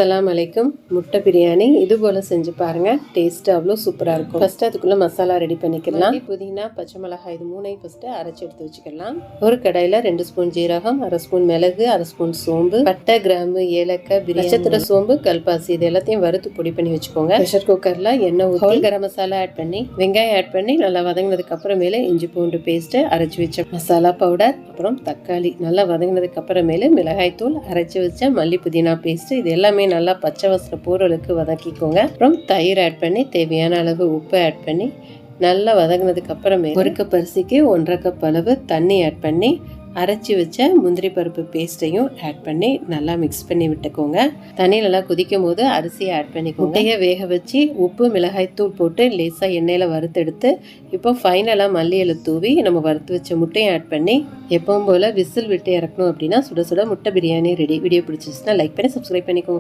அஸ்ஸலாமு அலைக்கும். முட்டை பிரியாணி இது போல் செஞ்சு பாருங்கள். டேஸ்ட்டு அவ்வளோ சூப்பராக இருக்கும். ஃபஸ்ட்டு அதுக்குள்ளே மசாலா ரெடி பண்ணிக்கலாம். புதினா, பச்சை மிளகாய் இது மூணையும் ஃபஸ்ட்டு அரைச்சி எடுத்து வச்சுக்கலாம். ஒரு கடாயில் 2 ஸ்பூன் ஜீரகம், 1/2 ஸ்பூன் மிளகு, 1/2 ஸ்பூன் சோம்பு, பட்டை, கிராம்பு, ஏலக்காய், நட்சத்திர சோம்பு, கல்பாசி இது எல்லாத்தையும் வறுத்து பொடி பண்ணி வச்சுக்கோங்க. ப்ரெஷர் குக்கரில் எண்ணெய் ஊற்றி கரம் மசாலா ஆட் பண்ணி வெங்காயம் ஆட் பண்ணி நல்லா வதங்கினதுக்கு அப்புறமேலே இஞ்சி பூண்டு பேஸ்ட்டு அரைச்சி வச்ச மசாலா பவுடர், அப்புறம் தக்காளி நல்லா வதங்கினதுக்கு அப்புறமேலே மிளகாய் தூள், அரைச்சி வச்ச மல்லி புதினா பேஸ்ட்டு இது எல்லாமே நல்லா பச்சை வாசனை போறதுக்கு வதக்கிக்கோங்க. அப்புறம் தயிர் ஆட் பண்ணி தேவையான அளவு உப்பு ஆட் பண்ணி நல்லா வதங்கினதுக்கு அப்புறமே 1 கப் அரிசிக்கு 1/2 கப் அளவு தண்ணி ஆட் பண்ணி அரைச்சி வச்ச முந்திரி பருப்பு பேஸ்ட்டையும் ஆட் பண்ணி நல்லா மிக்ஸ் பண்ணி விட்டுக்கோங்க. தண்ணி நல்லா கொதிக்கும் போது அரிசியை ஆட் பண்ணிக்கோங்க. முட்டையை வேக வச்சு உப்பு மிளகாய் தூள் போட்டு லேசாக எண்ணெயில் வறுத்தெடுத்து இப்போ ஃபைனலாக மல்லி இலை தூவி நம்ம வறுத்து வச்ச முட்டையை ஆட் பண்ணி எப்பவும் போல் விசில் விட்டு இறக்கணும். அப்படின்னா சுட சுட முட்டை பிரியாணி ரெடி. வீடியோ பிடிச்சிச்சுன்னா லைக் பண்ணி சப்ஸ்கிரைப் பண்ணிக்கோங்க.